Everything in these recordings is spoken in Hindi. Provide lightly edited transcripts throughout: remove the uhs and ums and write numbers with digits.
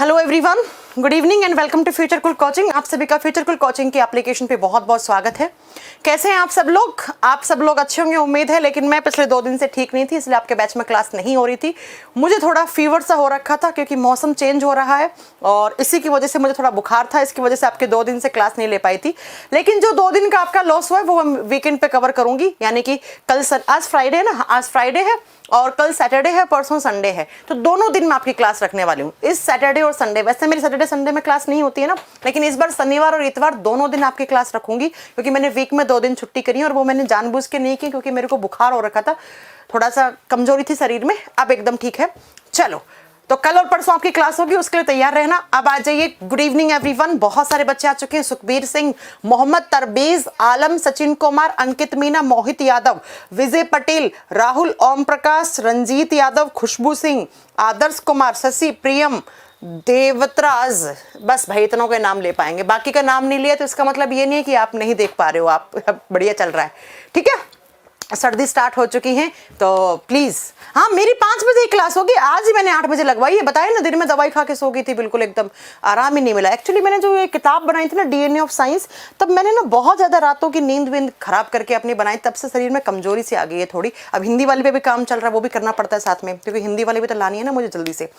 Hello everyone, good evening and welcome to future cool coaching. आप सभी का फ्यूचर कूल कोचिंग की एप्लीकेशन पे बहुत बहुत स्वागत है। कैसे हैं आप सब लोग? आप सब लोग अच्छे होंगे उम्मीद है, लेकिन मैं पिछले 2 दिन से ठीक नहीं थी, इसलिए आपके बैच में क्लास नहीं हो रही थी। मुझे थोड़ा फीवर सा हो रखा था क्योंकि मौसम चेंज हो रहा है और इसी की वजह से मुझे थोड़ा बुखार था। इसकी वजह से आपके 2 दिन से क्लास नहीं ले पाई थी, लेकिन जो 2 दिन का आपका लॉस हुआ है वो हम वीकेंड पे कवर करूंगी। यानी कि आज फ्राइडे है ना, आज फ्राइडे है और कल सैटरडे है, परसों संडे है, तो दोनों दिन मैं आपकी क्लास रखने वाली हूँ, इस सैटरडे और संडे। वैसे मेरी सैटरडे संडे में क्लास नहीं होती है ना, लेकिन इस बार शनिवार और इतवार दोनों दिन आपकी क्लास रखूंगी क्योंकि मैंने वीक में 2 दिन छुट्टी करी है और वो मैंने जानबूझ के नहीं की क्योंकि मेरे को बुखार हो रखा था, थोड़ा सा कमजोरी थी शरीर में। अब एकदम ठीक है। चलो, तो कल और परसों आपकी क्लास होगी, उसके लिए तैयार रहना। अब आ जाइए। गुड इवनिंग एवरीवन, बहुत सारे बच्चे आ चुके हैं। सुखबीर सिंह, मोहम्मद तरबेज आलम, सचिन कुमार, अंकित मीना, मोहित यादव, विजय पटेल, राहुल, ओम प्रकाश, रंजीत यादव, खुशबू सिंह, आदर्श कुमार, शशि, प्रियम, देवतराज। बस भाई इतनों के नाम ले पाएंगे, बाकी का नाम नहीं लिया तो इसका मतलब ये नहीं है कि आप नहीं देख पा रहे हो। आप बढ़िया चल रहा है, ठीक है। सर्दी स्टार्ट हो चुकी है तो प्लीज, हाँ मेरी 5 बजे क्लास होगी। आज ही मैंने 8 बजे लगवाई है। बताया ना, दिन में दवाई खा के सो गई थी, बिल्कुल एकदम आराम ही नहीं मिला। एक्चुअली मैंने जो ये किताब बनाई थी ना, डीएनए ऑफ साइंस, तब मैंने ना बहुत ज्यादा रातों की नींद वींद खराब करके अपनी बनाई, तब से शरीर में कमजोरी सी आ गई है थोड़ी। अब हिंदी वाले पे भी काम चल रहा है, वो भी करना पड़ता है साथ में, क्योंकि हिंदी वाली भी तो लानी है ना मुझे जल्दी से।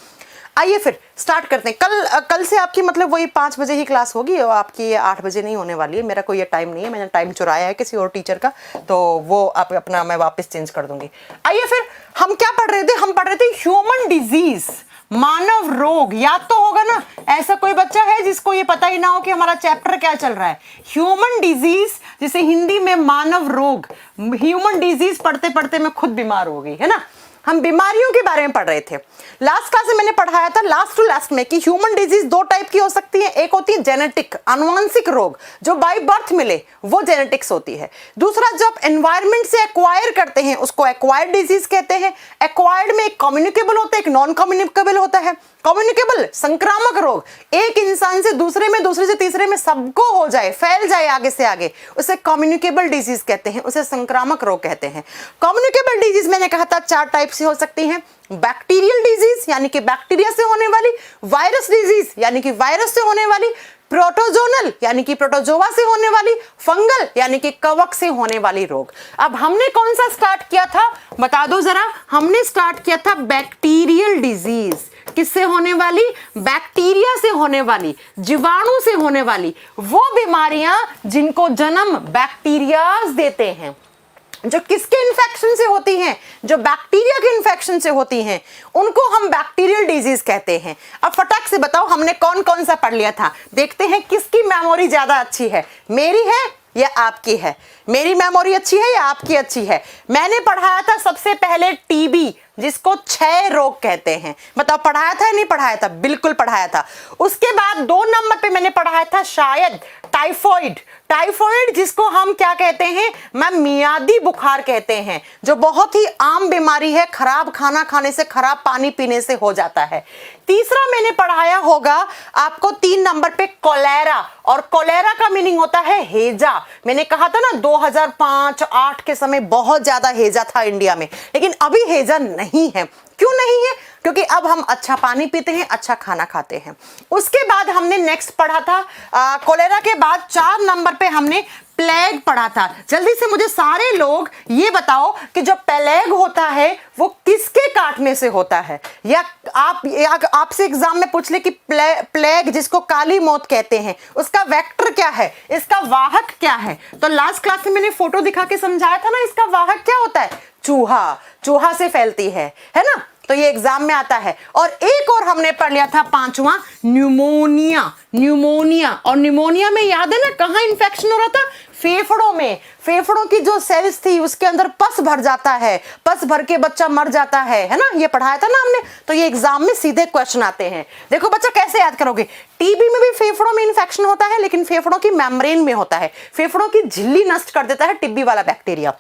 आइए फिर स्टार्ट करते हैं। कल से आपकी मतलब वही 5 बजे ही क्लास होगी और आपकी 8 बजे नहीं होने वाली है। मेरा कोई ये टाइम नहीं है, मैंने टाइम चुराया है किसी और टीचर का, तो वो आप अपना मैं वापस चेंज कर दूंगी। आइए फिर, हम क्या पढ़ रहे थे? हम पढ़ रहे थे ह्यूमन डिजीज, मानव रोग। याद तो होगा ना, ऐसा कोई बच्चा है जिसको ये पता ही ना हो कि हमारा चैप्टर क्या चल रहा है? ह्यूमन डिजीज, जिसे हिंदी में मानव रोग। ह्यूमन डिजीज पढ़ते पढ़ते मैं खुद बीमार हो गई, है ना। हम बीमारियों के बारे में पढ़ रहे थे। लास्ट क्लास में मैंने पढ़ाया था लास्ट टू लास्ट में कि ह्यूमन डिजीज 2 टाइप की हो सकती है। एक होती है जेनेटिक, आनुवंशिक रोग, जो बाय बर्थ मिले, वो जेनेटिक्स होती है। दूसरा, जो आप एनवायरमेंट से एक्वायर करते हैं उसको एक्वायर्ड डिजीज कहते हैं। एक्वायर्ड में एक कम्युनिकेबल होता है, एक नॉन कम्युनिकेबल होता है। कम्युनिकेबल संक्रामक रोग, एक इंसान से दूसरे में, दूसरे से तीसरे में सबको हो जाए, फैल जाए आगे से आगे, उसे कम्युनिकेबल डिजीज कहते हैं, उसे संक्रामक रोग कहते हैं। कम्युनिकेबल डिजीज मैंने कहा था 4 टाइप से हो सकती हैं। बैक्टीरियल डिजीज यानी कि बैक्टीरिया से होने वाली, वायरस डिजीज यानी कि वायरस से होने वाली, प्रोटोजोनल यानी कि प्रोटोजोआ से होने वाली, फंगल यानी कि कवक से होने वाली रोग। अब हमने कौन सा स्टार्ट किया था बता दो जरा? हमने स्टार्ट किया था बैक्टीरियल डिजीज। किससे होने वाली? बैक्टीरिया से होने वाली, जीवाणु से होने वाली, वो बीमारियां जिनको जन्म बैक्टीरियाज देते हैं, जो किसके इन्फेक्शन से होती हैं? जो बैक्टीरिया के इन्फेक्शन से होती हैं, उनको हम बैक्टीरियल डिजीज कहते हैं। अब फटाक से बताओ हमने कौन कौन सा पढ़ लिया था? देखते हैं किसकी मेमोरी ज्यादा अच्छी है, मेरी है या आपकी है? मेरी मेमोरी अच्छी है या आपकी अच्छी है? मैंने पढ़ाया था सबसे पहले टीबी, जिसको क्षय रोग कहते हैं। बताओ पढ़ाया था या नहीं पढ़ाया था? बिल्कुल पढ़ाया था। उसके बाद 2 नंबर पे मैंने पढ़ाया था शायद टाइफॉइड। टाइफॉइड जिसको हम क्या कहते हैं मैम? मियादी बुखार कहते हैं, जो बहुत ही आम बीमारी है, खराब खाना खाने से, खराब पानी पीने से हो जाता है। तीसरा मैंने पढ़ाया होगा आपको 3 नंबर पे कोलेरा, और कोलेरा का मीनिंग होता है हेजा। मैंने कहा था ना 2005-8 के समय बहुत ज्यादा हेजा था इंडिया में, लेकिन अभी हेजा नहीं है। क्यों नहीं है? क्योंकि अब हम अच्छा पानी पीते हैं, अच्छा खाना खाते हैं। उसके बाद हमने नेक्स्ट पढ़ा था कोलेरा के बाद 4 नंबर पे हमने प्लेग पढ़ा था। जल्दी से मुझे सारे लोग ये बताओ कि जो प्लेग होता है वो किसके काटने से होता है? या आपसे एग्जाम में पूछ ले कि प्लेग जिसको काली मौत कहते हैं, उसका वेक्टर क्या है, इसका वाहक क्या है? तो लास्ट क्लास में मैंने फोटो दिखा के समझाया था ना, इसका वाहक क्या होता है? चूहा। चूहा से फैलती है ना, तो ये एग्जाम में आता है। और एक और हमने पढ़ लिया था 5वां, न्यूमोनिया। न्यूमोनिया, और न्यूमोनिया में याद है ना कहाँ इन्फेक्शन हो रहा था? फेफड़ों में। फेफड़ों की जो सेल्स थी उसके अंदर पस भर जाता है, पस भर के बच्चा मर जाता है ना। ये पढ़ाया था ना हमने। तो ये एग्जाम में सीधे क्वेश्चन आते हैं। देखो बच्चा कैसे याद करोगे? टीबी में भी फेफड़ों में इन्फेक्शन होता है, लेकिन फेफड़ों की मेम्ब्रेन में होता है। फेफड़ों की झिल्ली नष्ट कर देता है टिब्बी वाला बैक्टीरिया।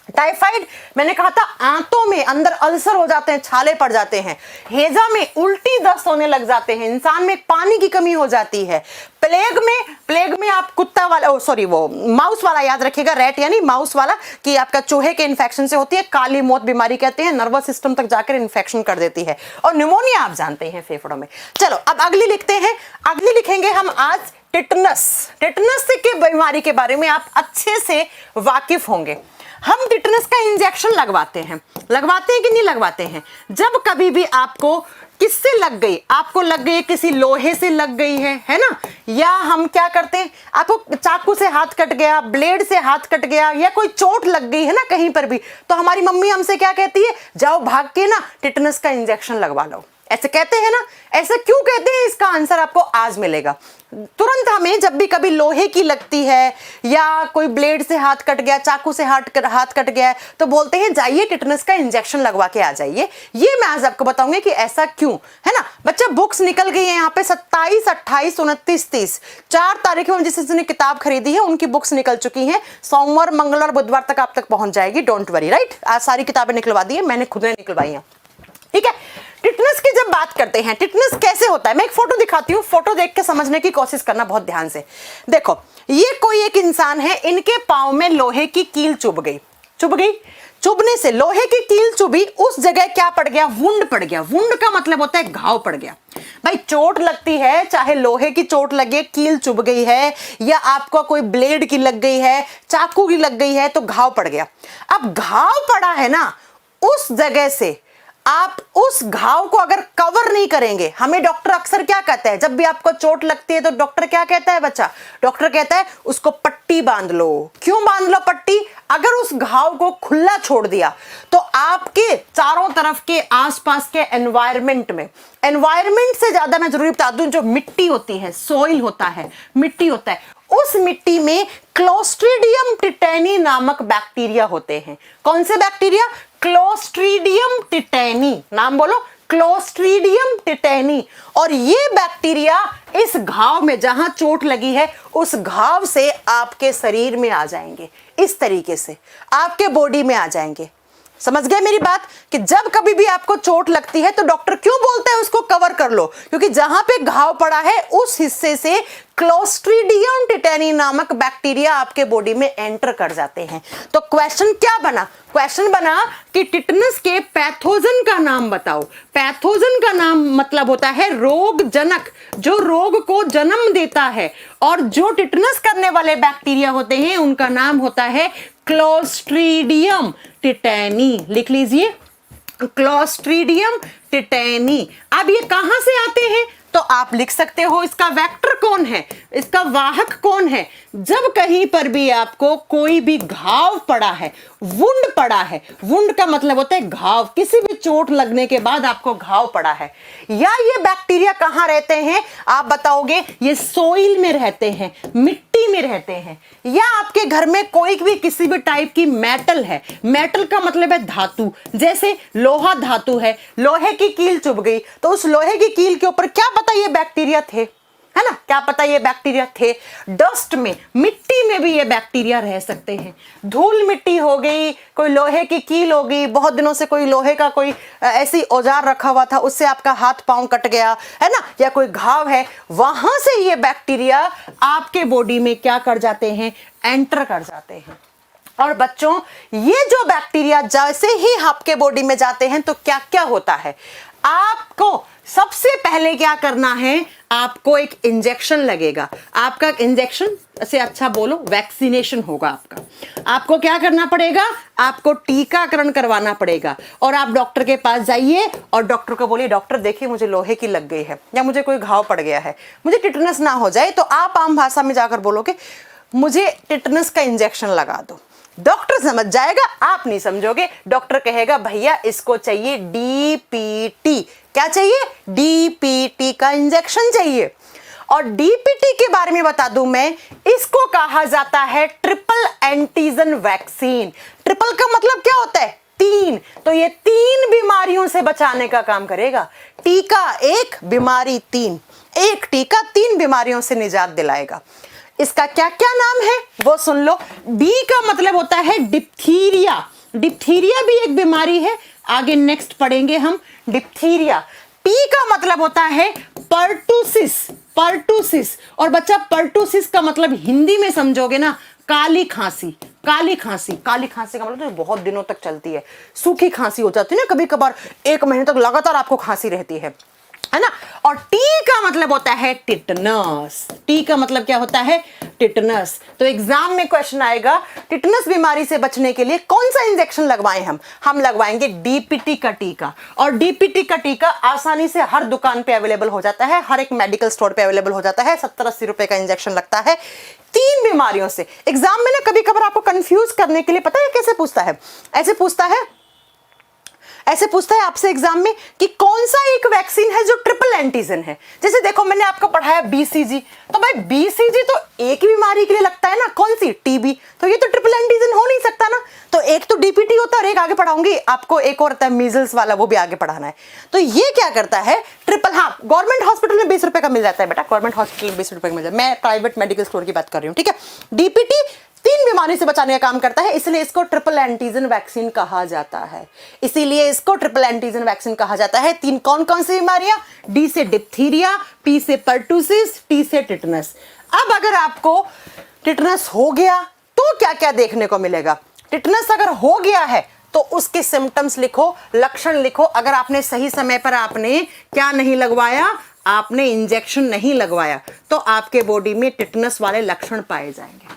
टाइफाइड मैंने कहा था आंतों में अंदर अल्सर हो जाते हैं, छाले पड़ जाते हैं। हेजा में उल्टी दस्त होने लग जाते हैं, इंसान में पानी की कमी हो जाती है। प्लेग में आप कुत्ता वाला वो माउस वाला याद रखिएगा, रैट यानी माउस वाला, कि आपका चूहे के इन्फेक्शन से होती है। काली मौत बीमारी कहते हैं, नर्वस सिस्टम तक जाकर इन्फेक्शन कर देती है। और निमोनिया आप जानते हैं फेफड़ों में। चलो अब अगली लिखते हैं। अगली लिखेंगे हम आज टिटनस। टिटनस के बीमारी के बारे में आप अच्छे से वाकिफ होंगे। हम टिटनस का इंजेक्शन लगवाते हैं कि नहीं लगवाते हैं? जब कभी भी आपको किससे लग गई, आपको लग गई किसी लोहे से लग गई है ना, या हम क्या करते हैं, आपको चाकू से हाथ कट गया, ब्लेड से हाथ कट गया, या कोई चोट लग गई है ना कहीं पर भी, तो हमारी मम्मी हमसे क्या कहती है, जाओ भाग के ना टिटनस का इंजेक्शन लगवा लो। ऐसे कहते हैं ना। ऐसा क्यों कहते हैं, इसका आंसर आपको आज मिलेगा। तुरंत हमें जब भी कभी लोहे की लगती है या कोई ब्लेड से हाथ कट गया, चाकू से हाथ कट गया, तो बोलते हैं जाइए टिटनस का इंजेक्शन लगवा के आ जाइए। ये मैं आज आपको बताऊंगी कि ऐसा क्यों है ना। बच्चा बुक्स निकल गई है यहाँ पे 27, 28, 29, 30 4 तारीखों में जिसने किताब खरीदी है उनकी बुक्स निकल चुकी हैं। सोमवार, मंगलवार, बुधवार तक आप तक पहुंच जाएगी, डोंट वरी। राइट, आज सारी किताबें निकलवा दी है, मैंने खुद ने निकलवाई है। ठीक है, टिटनस की जब बात करते हैं, टिटनस कैसे होता है, मैं एक फोटो दिखाती हूँ, फोटो देख के समझने की कोशिश करना बहुत ध्यान से। देखो, ये कोई एक इंसान है, इनके पांव में लोहे की कील चुभ गई। चुभने से लोहे की कील चुभी, उस जगह क्या पड़ गया, वुंड पड़ गया। वुंड का मतलब होता है घाव पड़ गया। भाई चोट लगती है, चाहे लोहे की चोट लगे, कील चुभ गई है, या आपको कोई ब्लेड की लग गई है, चाकू की लग गई है, तो घाव पड़ गया। अब घाव पड़ा है ना, उस जगह से आप उस घाव को अगर कवर नहीं करेंगे, हमें डॉक्टर अक्सर क्या कहता है, जब भी आपको चोट लगती है तो डॉक्टर क्या कहता है बच्चा, डॉक्टर कहता है उसको पट्टी बांध लो। क्यों बांध लो पट्टी? अगर उस घाव को खुला छोड़ दिया तो आपके चारों तरफ के आसपास के एनवायरमेंट से ज्यादा मैं जरूरी बता दूं, जो मिट्टी होती है, सॉइल होता है, मिट्टी होता है, उस मिट्टी में क्लोस्ट्रीडियम टिटेनी नामक बैक्टीरिया होते हैं। कौन से बैक्टीरिया? Clostridium tetani. नाम बोलो, क्लोस्ट्रीडियम टिटेनी। और ये बैक्टीरिया इस घाव में, जहां चोट लगी है, उस घाव से आपके शरीर में आ जाएंगे। इस तरीके से आपके बॉडी में आ जाएंगे। समझ गए मेरी बात? कि जब कभी भी आपको चोट लगती है तो डॉक्टर क्यों बोलता है उसको कवर कर लो, क्योंकि जहां पे घाव पड़ा है उस हिस्से से क्लोस्ट्रीडियम टिटेनी नामक बैक्टीरिया आपके बॉडी में एंटर कर जाते हैं। तो क्वेश्चन क्या बना? क्वेश्चन बना कि टिटनस के पैथोजन का नाम बताओ। पैथोजन का नाम मतलब होता है रोगजनक, जो रोग को जन्म देता है। और जो टिटनस करने वाले बैक्टीरिया होते हैं उनका नाम होता है क्लोस्ट्रीडियम टिटेनी। लिख लीजिए, क्लोस्ट्रीडियम टिटेनी। अब ये कहां से आते हैं तो आप लिख सकते हो, इसका वेक्टर कौन है, इसका वाहक कौन है। जब कहीं पर भी आपको कोई भी घाव पड़ा है, वुंड पड़ा है, वुंड का मतलब होता है घाव, किसी भी चोट लगने के बाद आपको घाव पड़ा है, या ये बैक्टीरिया कहां रहते हैं आप बताओगे, ये सोइल में रहते हैं, मिट्टी में रहते हैं, या आपके घर में कोई भी किसी भी टाइप की मेटल है। मेटल का मतलब है धातु, जैसे लोहा धातु है, लोहे की कील चुभ गई तो उस लोहे की कील के ऊपर क्या पता ये बैक्टीरिया थे, है ना, क्या पता ये बैक्टीरिया थे। डस्ट में, मिट्टी में भी ये बैक्टीरिया रह सकते हैं। धूल मिट्टी हो गई, कोई लोहे की कील हो गई, बहुत दिनों से कोई लोहे का कोई ऐसी औजार रखा हुआ था, उससे आपका हाथ पांव कट गया है ना, या कोई घाव है, वहां से ये बैक्टीरिया आपके बॉडी में क्या कर जाते हैं, एंटर कर जाते हैं। और बच्चों, ये जो बैक्टीरिया जैसे ही आपके बॉडी में जाते हैं तो क्या क्या होता है, आपको सबसे पहले क्या करना है, आपको एक इंजेक्शन लगेगा। आपका इंजेक्शन से अच्छा बोलो वैक्सीनेशन होगा आपको क्या करना पड़ेगा, आपको टीकाकरण करवाना पड़ेगा। और आप डॉक्टर के पास जाइए और डॉक्टर को बोलिए, डॉक्टर देखिए मुझे लोहे की लग गई है, या मुझे कोई घाव पड़ गया है, मुझे टिटनस ना हो जाए। तो आप आम भाषा में जाकर बोलोगे मुझे टिटनस का इंजेक्शन लगा दो। डॉक्टर समझ जाएगा, आप नहीं समझोगे। डॉक्टर कहेगा भैया इसको चाहिए डीपीटी। क्या चाहिए? डीपीटी का इंजेक्शन चाहिए। और डीपीटी के बारे में बता दूं मैं, इसको कहा जाता है ट्रिपल एंटीजन वैक्सीन। ट्रिपल का मतलब क्या होता है? 3। तो ये 3 बीमारियों से बचाने का काम करेगा। टीका 1, बीमारी 3। एक टीका 3 बीमारियों से निजात दिलाएगा। इसका क्या क्या नाम है वो सुन लो। डी का मतलब होता है डिप्थीरिया। डिप्थीरिया भी एक बीमारी है, आगे नेक्स्ट पढ़ेंगे हम डिप्थीरिया। पी का मतलब होता है पर्टुसिस, पर्टुसिस। और बच्चा पर्टुसिस का मतलब हिंदी में समझोगे ना, काली खांसी, काली खांसी। काली खांसी का मतलब तो बहुत दिनों तक चलती है, सूखी खांसी हो जाती है ना, कभी कभार 1 महीने तक लगातार आपको खांसी रहती है ना। और टी का मतलब होता है टिटनस। टी का मतलब क्या होता है? टिटनस। तो एग्जाम में क्वेश्चन आएगा, टिटनस बीमारी से बचने के लिए कौन सा इंजेक्शन लगवाएं हम लगवाएंगे डीपीटी का टीका। और डीपीटी का टीका आसानी से हर दुकान पे अवेलेबल हो जाता है, हर एक मेडिकल स्टोर पे अवेलेबल हो जाता है। 70-80 रुपए का इंजेक्शन लगता है 3 बीमारियों से। एग्जाम में ना कभी कभार आपको कंफ्यूज करने के लिए पता है कैसे पूछता है? ऐसे पूछता है आपसे एग्जाम में कि कौन सा एक वैक्सीन है जो ट्रिपल एंटीजन है। जैसे देखो मैंने आपको पढ़ाया बीसीजी, तो भाई बीसीजी तो एक ही बीमारी के लिए लगता है ना, कौन सी? टीबी। तो ये तो ट्रिपल एंटीजन हो नहीं सकता ना। तो एक तो डीपीटी होता है और एक आगे पढ़ाऊंगी आपको, एक और होता है मीजल्स वाला, वो भी आगे पढ़ाना है। तो ये क्या करता है? ट्रिपल, हाँ गवर्नमेंट हॉस्पिटल में 20 रुपए का मिल जाता है बेटा, गवर्नमेंट हॉस्पिटल में 20 रुपए का मिल जाता है। मैं प्राइवेट मेडिकल स्टोर की बात कर रही हूँ, ठीक है। डीपीटी 3 बीमारी से बचाने का काम करता है, इसलिए इसको ट्रिपल एंटीजन वैक्सीन कहा जाता है। इसीलिए इसको ट्रिपल एंटीजन वैक्सीन कहा जाता है। 3 कौन कौन सी बीमारियां? डी से डिप्थीरिया, पी से पर्टुसिस, टी से टिटनस। अब अगर आपको टिटनस हो गया तो क्या क्या देखने को मिलेगा? टिटनस अगर हो गया है तो उसके सिम्टम्स लिखो, लक्षण लिखो। अगर आपने सही समय पर आपने क्या नहीं लगवाया, आपने इंजेक्शन नहीं लगवाया, तो आपके बॉडी में टिटनस वाले लक्षण पाए जाएंगे।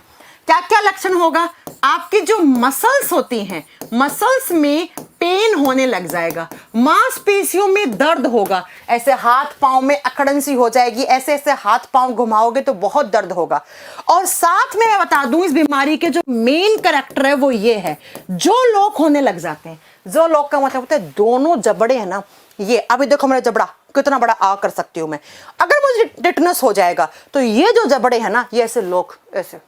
क्या क्या लक्षण होगा? आपकी जो मसल्स होती हैं, मसल्स में पेन होने लग जाएगा, मांसपेशियों में दर्द होगा, ऐसे हाथ पांव में अकड़न सी हो जाएगी, ऐसे ऐसे हाथ पांव घुमाओगे तो बहुत दर्द होगा। और साथ में मैं बता दूं, इस बीमारी के जो मेन कैरेक्टर है वो ये है, जो लोग होने लग जाते हैं। जो लोग का मतलब होता है दोनों जबड़े हैं ना, ये अभी देखो मेरा जबड़ा कितना बड़ा आ कर सकती हूं मैं। अगर मुझे टिटनस हो जाएगा तो ये जो जबड़े हैं ना, ये ऐसे लोग ऐसे,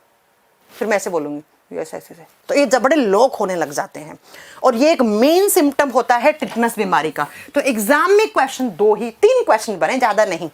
फिर मैं ऐसे बोलूंगी ऐसे ऐसे ऐसे, तो ये जबड़े लॉक होने लग जाते हैं। और ये एक मेन सिम्टम होता है टिटनस बीमारी का। तो एग्जाम में क्वेश्चन 3 क्वेश्चन बने, ज्यादा नहीं।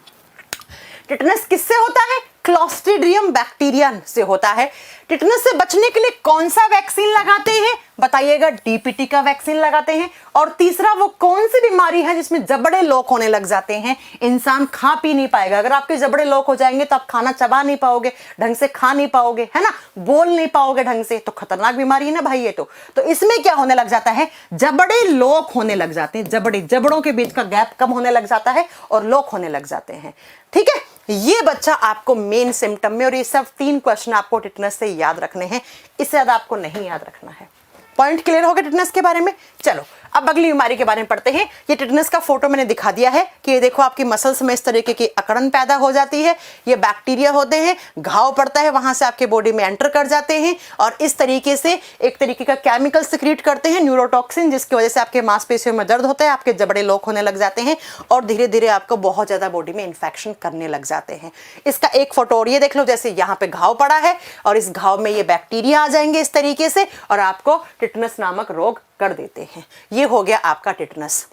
टिटनस किससे होता है? क्लॉस्ट्रीडियम बैक्टीरिया से होता है। टिटनस से बचने के लिए कौन सा वैक्सीन लगाते हैं? बताइएगा, डीपीटी का वैक्सीन लगाते हैं। और तीसरा, वो कौन सी बीमारी है जिसमें जबड़े लॉक होने लग जाते हैं, इंसान खा पी नहीं पाएगा। अगर आपके जबड़े लॉक हो जाएंगे तो आप खाना चबा नहीं पाओगे, ढंग से खा नहीं पाओगे, है ना, बोल नहीं पाओगे ढंग से। तो खतरनाक बीमारी है ना भाई ये तो इसमें क्या होने लग जाता है? जबड़े लॉक होने लग जाते हैं, जबड़ों के बीच का गैप कम होने लग जाता है और लॉक होने लग जाते हैं। ठीक है, ये बच्चा आपको मेन सिम्टम में, और ये सब 3 क्वेश्चन आपको टिटनस से याद रखने हैं, इससे ज्यादा आपको नहीं याद रखना है। पॉइंट क्लियर हो गया टिटनस के बारे में? चलो अब अगली बीमारी के बारे में पढ़ते हैं। ये टिटनस का फोटो मैंने दिखा दिया है कि ये देखो आपकी मसल्स में इस तरीके की अकड़न पैदा हो जाती है। ये बैक्टीरिया होते हैं, घाव पड़ता है, वहां से आपके बॉडी में एंटर कर जाते हैं और इस तरीके से एक तरीके का केमिकल सिक्रीट करते हैं, न्यूरोटॉक्सिन, जिसकी वजह से आपके मांसपेशियों में दर्द होता है, आपके जबड़े लॉक होने लग जाते हैं और धीरे धीरे आपको बहुत ज्यादा बॉडी में इंफेक्शन करने लग जाते हैं। इसका एक फोटो और ये देख लो, जैसे यहाँ पे घाव पड़ा है और इस घाव में ये बैक्टीरिया आ जाएंगे इस तरीके से और आपको टिटनस नामक रोग कर देते हैं। ये हो गया आपका टिटनस।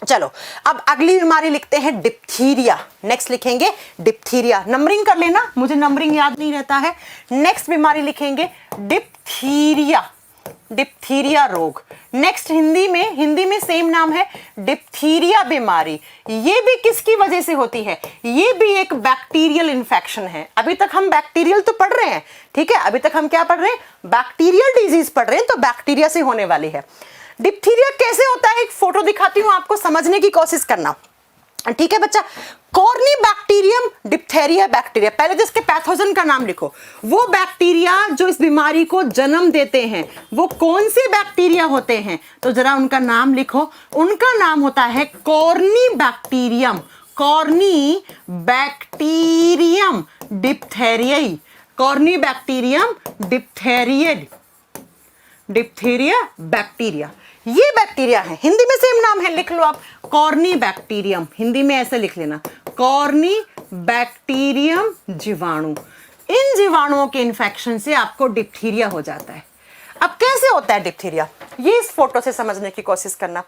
चलो अब अगली बीमारी लिखते हैं डिप्थीरिया। नेक्स्ट लिखेंगे डिप्थीरिया, नंबरिंग कर लेना, मुझे नंबरिंग याद नहीं रहता है। नेक्स्ट बीमारी लिखेंगे डिप्थीरिया, डिप्थीरिया रोग। नेक्स्ट हिंदी में सेम नाम है, डिप्थीरिया बीमारी। ये भी किसकी वजह से होती है? ये भी एक बैक्टीरियल इंफेक्शन है। अभी तक हम बैक्टीरियल तो पढ़ रहे हैं, ठीक है, अभी तक हम क्या पढ़ रहे हैं? बैक्टीरियल डिजीज पढ़ रहे हैं, तो बैक्टीरिया से होने वाली है। डिप्थीरिया कैसे होता है? एक फोटो दिखाती हूं आपको, समझने की कोशिश करना, ठीक है बच्चा। कॉर्नी बैक्टीरियम डिप्थेरिया बैक्टीरिया, पहले तो इसके पैथोजन का नाम लिखो। वो बैक्टीरिया जो इस बीमारी को जन्म देते हैं वो कौन से बैक्टीरिया होते हैं? तो जरा उनका नाम लिखो। उनका नाम होता है Corynebacterium, Corynebacterium diphtheriae, Corynebacterium diphtheria bacteria. ये बैक्टीरिया है, हिंदी में सेम नाम है, लिख लो आप, कॉर्नी बैक्टीरियम, हिंदी में ऐसे लिख लेना, कॉर्नी बैक्टीरियम जीवाणु। इन जीवाणुओं के इन्फेक्शन से आपको डिप्थीरिया हो जाता है। अब कैसे होता है डिप्थीरिया? ये इस फोटो से समझने की कोशिश करना,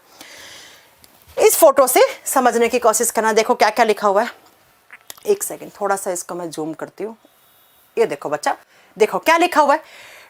इस फोटो से समझने की कोशिश करना। देखो क्या क्या लिखा हुआ है, एक सेकेंड, थोड़ा सा इसको मैं जूम करती हूँ। ये देखो बच्चा, देखो क्या लिखा हुआ है,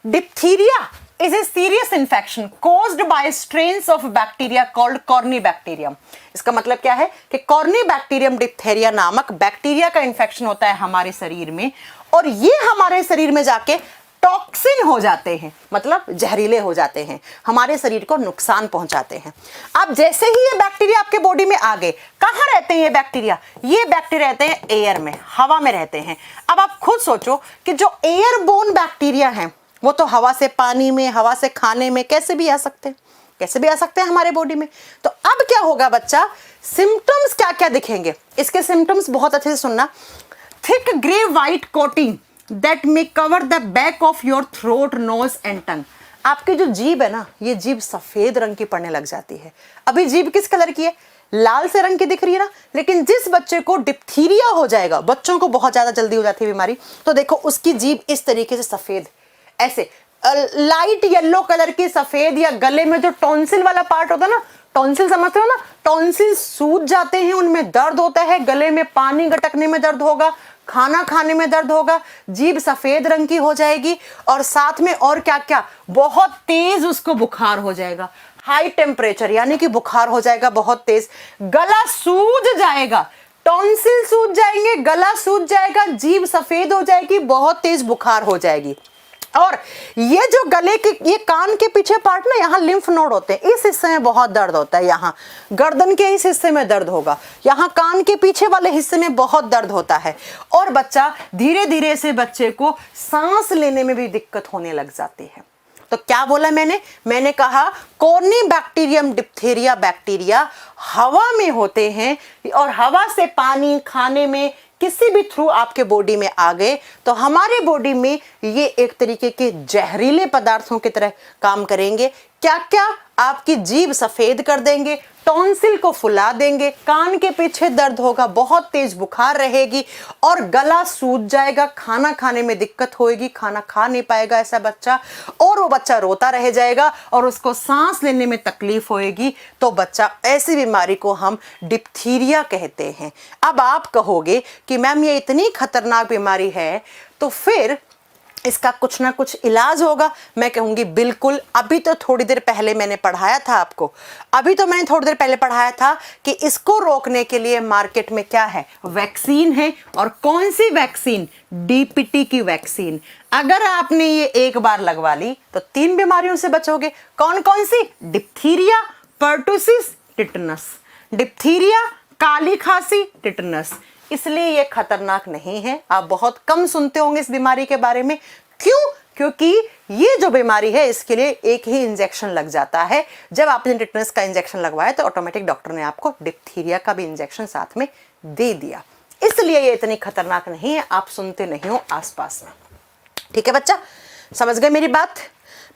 diphtheria is a serious infection caused by strains of bacteria called Corynebacterium। इसका मतलब क्या है कि Corynebacterium diphtheria नामक बैक्टीरिया का इंफेक्शन होता है हमारे शरीर में, और ये हमारे शरीर में जाके टॉक्सिन हो जाते हैं, मतलब जहरीले हो जाते हैं, हमारे शरीर को नुकसान पहुंचाते हैं। अब जैसे ही ये बैक्टीरिया आपके बॉडी में आ गए, कहाँ रहते हैं ये बैक्टीरिया? ये बैक्टीरिया रहते हैं एयर में, हवा में रहते हैं। अब आप खुद सोचो कि जो एयरबोर्न बैक्टीरिया हैं वो तो हवा से पानी में, हवा से खाने में कैसे भी आ सकते हैं, कैसे भी आ सकते हैं हमारे बॉडी में। तो अब क्या होगा बच्चा, सिम्टम्स क्या क्या दिखेंगे? इसके सिम्टम्स बहुत अच्छे से सुनना। Thick grey white coating that may cover the back of your throat, nose and tongue। आपकी जो जीभ है ना, ये जीभ सफेद रंग की पड़ने लग जाती है। अभी जीभ किस कलर की है? लाल से रंग की दिख रही है ना, लेकिन जिस बच्चे को डिप्थीरिया हो जाएगा, बच्चों को बहुत ज्यादा जल्दी हो जाती है बीमारी, तो देखो उसकी जीभ इस तरीके से सफेद, ऐसे लाइट येलो कलर की सफेद, या गले में जो टॉन्सिल वाला पार्ट होता है ना, टॉन्सिल समझते हो ना, टॉन्सिल सूज जाते हैं, उनमें दर्द होता है, गले में पानी गटकने में दर्द होगा, खाना खाने में दर्द होगा, जीभ सफेद रंग की हो जाएगी, और साथ में और क्या क्या, बहुत तेज उसको बुखार हो जाएगा, हाई टेम्परेचर, यानी कि बुखार हो जाएगा बहुत तेज, गला सूज जाएगा, टॉन्सिल सूज जाएंगे, गला सूज जाएगा, जीभ सफेद हो जाएगी, बहुत तेज बुखार हो जाएगी। और ये जो गले के, ये कान के पीछे पार्ट ना, यहाँ लिम्फ नोड होते हैं, इस हिस्से में बहुत दर्द होता है, यहाँ गर्दन के इस हिस्से में दर्द होगा, यहाँ कान के पीछे वाले हिस्से में बहुत दर्द होता है, और बच्चा धीरे धीरे से बच्चे को सांस लेने में भी दिक्कत होने लग जाती है। तो क्या बोला मैंने कहा कॉर्नीबैक्टीरियम डिप्थीरिया बैक्टीरिया हवा में होते हैं, और हवा से पानी, खाने में, किसी भी थ्रू आपके बॉडी में आ गए तो हमारे बॉडी में ये एक तरीके के जहरीले पदार्थों की तरह काम करेंगे। क्या क्या? आपकी जीभ सफेद कर देंगे, टॉन्सिल को फुला देंगे, कान के पीछे दर्द होगा, बहुत तेज बुखार रहेगी, और गला सूज जाएगा, खाना खाने में दिक्कत होगी, खाना खा नहीं पाएगा ऐसा बच्चा, और वो बच्चा रोता रह जाएगा और उसको सांस लेने में तकलीफ होएगी। तो बच्चा, ऐसी बीमारी को हम डिप्थीरिया कहते हैं। अब आप कहोगे कि मैम ये इतनी खतरनाक बीमारी है, तो फिर इसका कुछ ना कुछ इलाज होगा। मैं कहूँगी बिल्कुल। अभी तो थोड़ी देर पहले मैंने पढ़ाया था आपको, कि इसको रोकने के लिए मार्केट में क्या है, वैक्सीन है। और कौन सी वैक्सीन? डीपीटी की वैक्सीन। अगर आपने ये एक बार लगवा ली तो 3 बीमारियों से बचोगे। कौन कौन सी? Diphtheria, pertussis, tetanus. डिप्थीरिया, काली खांसी, टिटनस। इसलिए ये खतरनाक नहीं है। आप बहुत कम सुनते होंगे इस बीमारी के बारे में। क्यों? क्योंकि ये जो बीमारी है इसके लिए एक ही इंजेक्शन लग जाता है। जब आपने टिटनस का इंजेक्शन लगवाया तो ऑटोमेटिक डॉक्टर ने आपको डिप्थीरिया का भी इंजेक्शन साथ में दे दिया। इसलिए ये इतनी खतरनाक नहीं है, आप सुनते नहीं हो आसपास में। ठीक है बच्चा, समझ गए मेरी बात?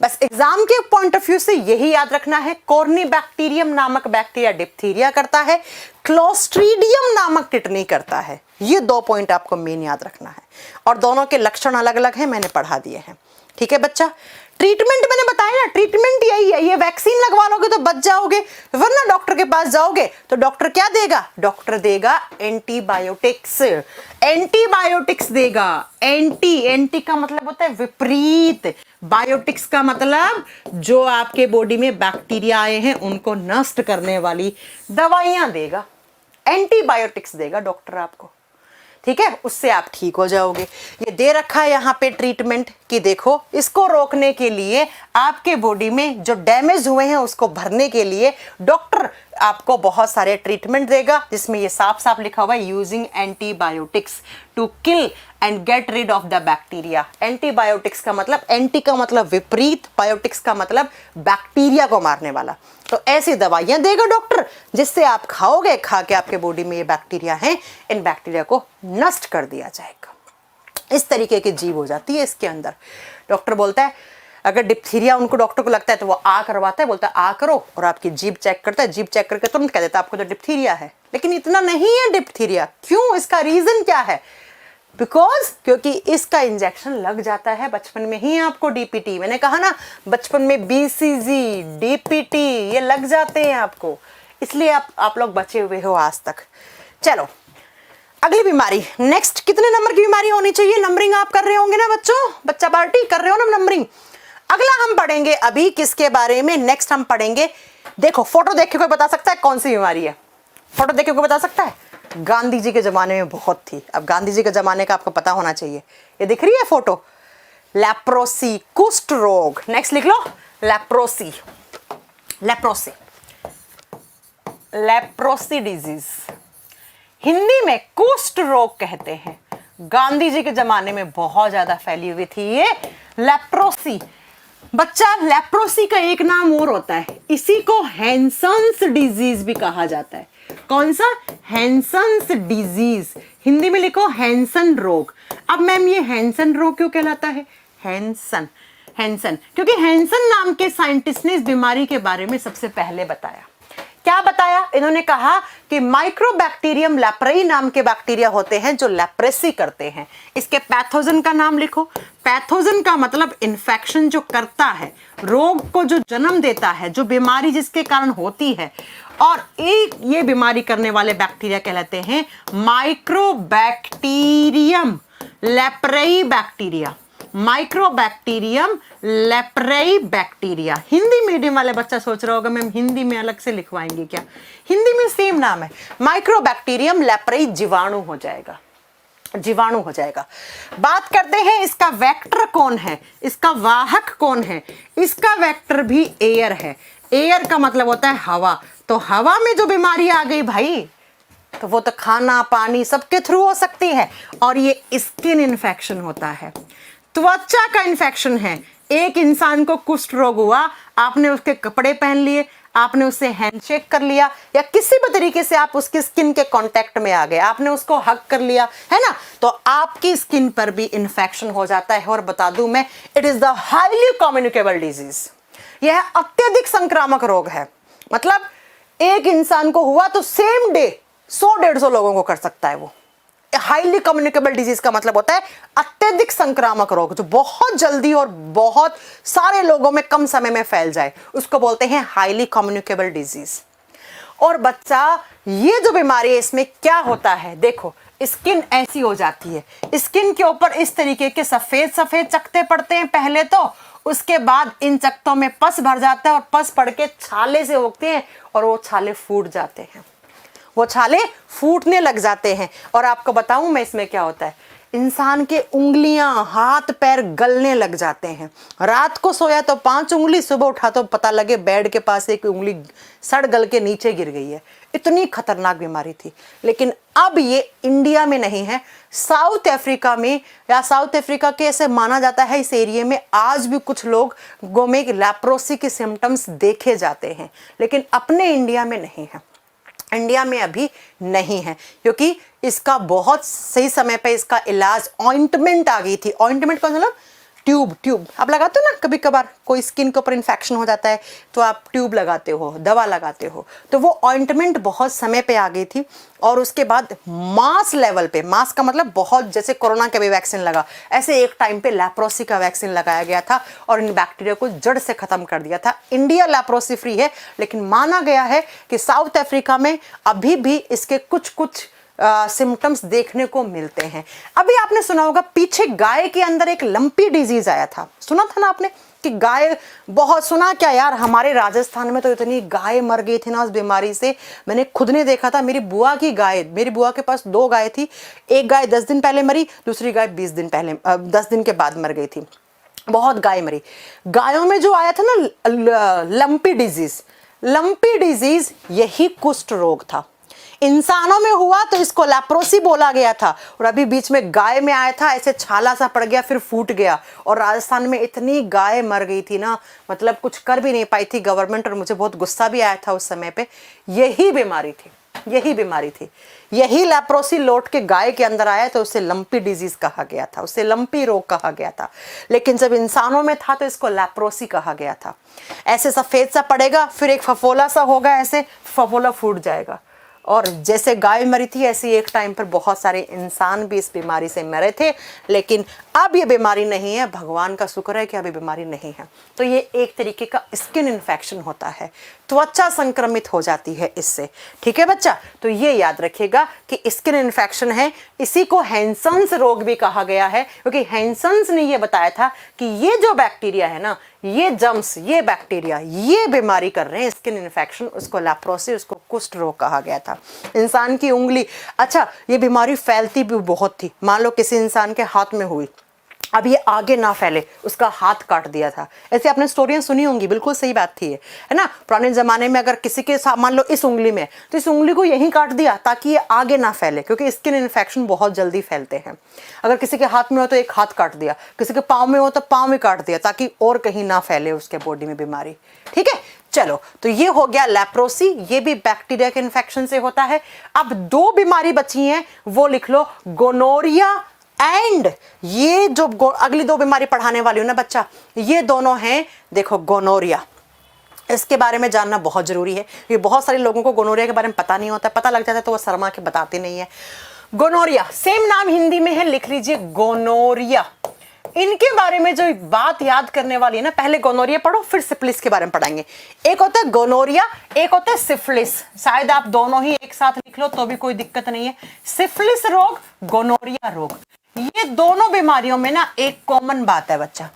बस एग्जाम के पॉइंट ऑफ व्यू से यही याद रखना है, कॉर्नीबैक्टीरियम नामक बैक्टीरिया डिप्थीरिया करता है, क्लोस्ट्रीडियम नामक टिटनी करता है। ये 2 पॉइंट आपको मेन याद रखना है, और दोनों के लक्षण अलग अलग हैं, मैंने पढ़ा दिए हैं। ठीक है बच्चा? ट्रीटमेंट मैंने बताया ना, ट्रीटमेंट यही है। ये वैक्सीन लगवा लोगे तो बच जाओगे, वरना डॉक्टर के पास जाओगे तो डॉक्टर क्या देगा? डॉक्टर देगा एंटीबायोटिक्स। एंटीबायोटिक्स देगा। एंटी का मतलब होता है विपरीत, बायोटिक्स का मतलब जो आपके बॉडी में बैक्टीरिया आए हैं उनको नष्ट करने वाली दवाइयां देगा। एंटीबायोटिक्स देगा डॉक्टर आपको। ठीक है, उससे आप ठीक हो जाओगे। ये दे रखा है यहाँ पे ट्रीटमेंट कि देखो, इसको रोकने के लिए आपके बॉडी में जो डैमेज हुए हैं उसको भरने के लिए डॉक्टर आपको बहुत सारे ट्रीटमेंट देगा, जिसमें ये साफ साफ लिखा हुआ है using antibiotics to kill and get rid of the bacteria. Antibiotics का मतलब, एंटी का मतलब विपरीत, बायोटिक्स का मतलब बैक्टीरिया को मारने वाला। तो ऐसी दवाइयां देगा डॉक्टर जिससे आप खाओगे, खा के आपके बॉडी में ये बैक्टीरिया हैं, इन बैक्टीरिया को नष्ट कर दिया जाएगा। इस तरीके की जीभ हो जाती है इसके अंदर। डॉक्टर बोलता है अगर डिप्थीरिया उनको, डॉक्टर को लगता है तो वो आ करवाता है, बोलता है आ करो, और आपकी जीभ चेक करता है, जीभ चेक करके तुरंत कह देता है आपको तो डिप्थीरिया है। लेकिन इतना नहीं है डिप्थीरिया। क्यों? इसका रीजन क्या है? क्योंकि इसका इंजेक्शन लग जाता है बचपन में ही आपको। डीपीटी, मैंने कहा ना बचपन में बीसीजी, डीपीटी ये लग जाते हैं आपको, इसलिए आप लोग बचे हुए हो आज तक। चलो अगली बीमारी, नेक्स्ट। कितने नंबर की बीमारी होनी चाहिए? नंबरिंग आप कर रहे होंगे ना बच्चों, बच्चा पार्टी कर रहे हो ना नंबरिंग। अगला हम पढ़ेंगे अभी किसके बारे में, नेक्स्ट हम पढ़ेंगे, देखो फोटो देख के कोई बता सकता है कौन सी बीमारी है? फोटो देख के कोई बता सकता है? गांधी जी के जमाने में बहुत थी। अब गांधी जी के जमाने का आपको पता होना चाहिए। ये दिख रही है फोटो, लेप्रोसी, कुष्ठ रोग। नेक्स्ट लिख लो, leprosy, leprosy, leprosy disease, Hindi में कुष्ठ रोग कहते हैं। गांधी जी के जमाने में बहुत ज्यादा फैली हुई थी ये लेप्रोसी। बच्चा, लेप्रोसी का एक नाम और होता है, इसी को हैंसन्स डिजीज भी कहा जाता है। कौन सा? हैंसन्स डिजीज, हिंदी में लिखो हैंसन रोग। अब मैम ये हैंसन रोग क्यों कहलाता है? हैंसन, हैंसन क्योंकि हैंसन नाम के साइंटिस्ट ने इस बीमारी के बारे में सबसे पहले बताया। क्या बताया? इन्होंने कहा कि माइक्रोबैक्टीरियम लेप्रेई नाम के बैक्टीरिया होते हैं जो लेप्रेसी करते हैं। इसके पैथोजन का नाम लिखो। पैथोजन का मतलब इन्फेक्शन जो करता है, रोग को जो जन्म देता है, जो बीमारी जिसके कारण होती है। और एक ये बीमारी करने वाले बैक्टीरिया कहलाते हैं mycobacterium leprae bacteria. Mycobacterium leprae bacteria. Hindi medium वाले बच्चा सोच रहा होगा मैम हिंदी में अलग से लिखवाएंगे क्या? हिंदी में सेम नाम है, माइक्रोबैक्टीरियम लेप्रेई जीवाणु हो जाएगा, जीवाणु हो जाएगा। बात करते हैं इसका वेक्टर कौन है, इसका वाहक कौन है। इसका वेक्टर भी एयर है। एयर का मतलब होता है हवा। तो हवा में जो बीमारी आ गई भाई, तो वो तो खाना पानी सबके थ्रू हो सकती है। और ये स्किन इन्फेक्शन होता है, त्वचा का इन्फेक्शन है। एक इंसान को कुष्ठ रोग हुआ, आपने उसके कपड़े पहन लिए, आपने उससे हैंडशेक कर लिया, या किसी भी तरीके से आप उसकी स्किन के कांटेक्ट में आ गए, आपने उसको हग कर लिया, है ना, तो आपकी स्किन पर भी इन्फेक्शन हो जाता है। और बता दूं मैं, it is the highly communicable disease. यह अत्यधिक संक्रामक रोग है। मतलब एक इंसान को हुआ तो सेम डे 100-150 लोगों को कर सकता है वो। हाईली कम्युनिकेबल डिजीज का मतलब होता है अत्यधिक संक्रामक रोग, जो बहुत जल्दी और बहुत सारे लोगों में कम समय में फैल जाए, उसको बोलते हैं हाईली कम्युनिकेबल डिजीज। और बच्चा, ये जो बीमारी है इसमें क्या होता है, देखो स्किन ऐसी हो जाती है, स्किन के ऊपर इस तरीके के सफेद सफेद चकते पड़ते हैं पहले तो, उसके बाद इन चकतों में पस भर जाता है और पस पड़ के छाले से उगते हैं और वो छाले फूट जाते हैं, वो छाले फूटने लग जाते हैं। और आपको बताऊं मैं इसमें क्या होता है, इंसान के उंगलियां हाथ पैर गलने लग जाते हैं। रात को सोया तो 5 उंगली, सुबह उठा तो पता लगे बेड के पास एक उंगली सड़ गल के नीचे गिर गई है। इतनी खतरनाक बीमारी थी। लेकिन अब ये इंडिया में नहीं है, साउथ अफ्रीका में, या साउथ अफ्रीका के ऐसे माना जाता है इस एरिया में आज भी कुछ लोगों में लेप्रोसी के सिम्टम्स देखे जाते हैं, लेकिन अपने इंडिया में नहीं है। इंडिया में अभी नहीं है क्योंकि इसका बहुत सही समय पे इसका इलाज, ऑइंटमेंट आ गई थी। ऑइंटमेंट का मतलब ट्यूब आप लगाते हो ना, कभी कभार कोई स्किन के ऊपर इन्फेक्शन हो जाता है तो आप ट्यूब लगाते हो, दवा लगाते हो, तो वो ऑइंटमेंट बहुत समय पे आ गई थी। और उसके बाद मास लेवल पे, मास का मतलब बहुत, जैसे कोरोना का भी वैक्सीन लगा, ऐसे एक टाइम पे लेप्रोसी का वैक्सीन लगाया गया था और इन बैक्टीरिया को जड़ से खत्म कर दिया था। इंडिया लेप्रोसी फ्री है, लेकिन माना गया है कि साउथ अफ्रीका में अभी भी इसके कुछ सिम्टम्स देखने को मिलते हैं। अभी आपने सुना होगा पीछे गाय के अंदर एक लंपी डिजीज आया था, सुना था ना आपने कि गाय, बहुत सुना क्या यार, हमारे राजस्थान में तो इतनी गाय मर गई थी ना उस बीमारी से। मैंने खुद ने देखा था, मेरी बुआ की गाय, मेरी बुआ के पास 2 गाय थी, एक गाय 10 दिन पहले मरी, दूसरी गाय 20 दिन पहले 10 दिन के बाद मर गई थी। बहुत गाय मरी। गायों में जो आया था ना लंपी डिजीज, यही कुष्ठ रोग था। इंसानों में हुआ तो इसको लेप्रोसी बोला गया था, और अभी बीच में गाय में आया था, ऐसे छाला सा पड़ गया फिर फूट गया। और राजस्थान में इतनी गाय मर गई थी ना, मतलब कुछ कर भी नहीं पाई थी गवर्नमेंट, और मुझे बहुत गुस्सा भी आया था उस समय पे। यही बीमारी थी, यही लेप्रोसी लौट के गाय के अंदर आया तो उसे लंपी डिजीज कहा गया था, उसे लंपी रोग कहा गया था। लेकिन जब इंसानों में था तो इसको लेप्रोसी कहा गया था। ऐसे सफेद सा पड़ेगा, फिर एक फफोला सा होगा, ऐसे फफोला फूट जाएगा और जैसे गाय मरी थी ऐसे एक टाइम पर बहुत सारे इंसान भी इस बीमारी से मरे थे, लेकिन अब ये बीमारी नहीं है। भगवान का शुक्र है कि अभी बीमारी नहीं है। तो ये एक तरीके का स्किन इन्फेक्शन होता है, त्वचा संक्रमित हो जाती है इससे। ठीक है बच्चा, तो ये याद रखिएगा कि स्किन इन्फेक्शन है। इसी को हैंसन्स रोग भी कहा गया है, क्योंकि हैंसन्स ने ये बताया था कि ये जो बैक्टीरिया है ना, ये जम्स, ये बैक्टीरिया, ये बीमारी कर रहे हैं स्किन इन्फेक्शन। उसको लेप्रोसी, उसको कुष्ठ रोग कहा गया था। इंसान की उंगली, अच्छा ये बीमारी फैलती भी बहुत थी। मान लो किसी इंसान के हाथ में हुई, अब ये आगे ना फैले, उसका हाथ काट दिया था। ऐसे आपने स्टोरियां सुनी होंगी, बिल्कुल सही बात थी ये, है ना। पुराने जमाने में अगर किसी के साथ मान लो इस उंगली में, तो इस उंगली को यहीं काट दिया ताकि ये आगे ना फैले, क्योंकि स्किन इन्फेक्शन बहुत जल्दी फैलते हैं। अगर किसी के हाथ में हो तो एक हाथ काट दिया, किसी के पाँव में हो तो पाँव में काट दिया, ताकि और कहीं ना फैले उसके बॉडी में बीमारी। ठीक है, चलो, तो ये हो गया लेप्रोसी, ये भी बैक्टीरिया के इन्फेक्शन से होता है। अब 2 बीमारी बची हैं, वो लिख लो, गोनोरिया एंड ये जो अगली 2 बीमारी पढ़ाने वाली हूं ना बच्चा, ये दोनों हैं, देखो गोनोरिया। इसके बारे में जानना बहुत जरूरी है। ये बहुत सारे लोगों को गोनोरिया के बारे में पता नहीं होता, पता लग जाता है तो वो शर्मा के बताते नहीं है। गोनोरिया सेम नाम हिंदी में है, लिख लीजिए गोनोरिया। इनके बारे में जो बात याद करने वाली है ना, पहले गोनोरिया पढ़ो फिर सिफिलिस के बारे में पढ़ाएंगे। एक होता है गोनोरिया, एक होता है सिफिलिस। शायद आप दोनों ही एक साथ लिख लो तो भी कोई दिक्कत नहीं है। सिफिलिस रोग, गोनोरिया रोग, ये दोनों बीमारियों में ना एक कॉमन बात है बच्चा।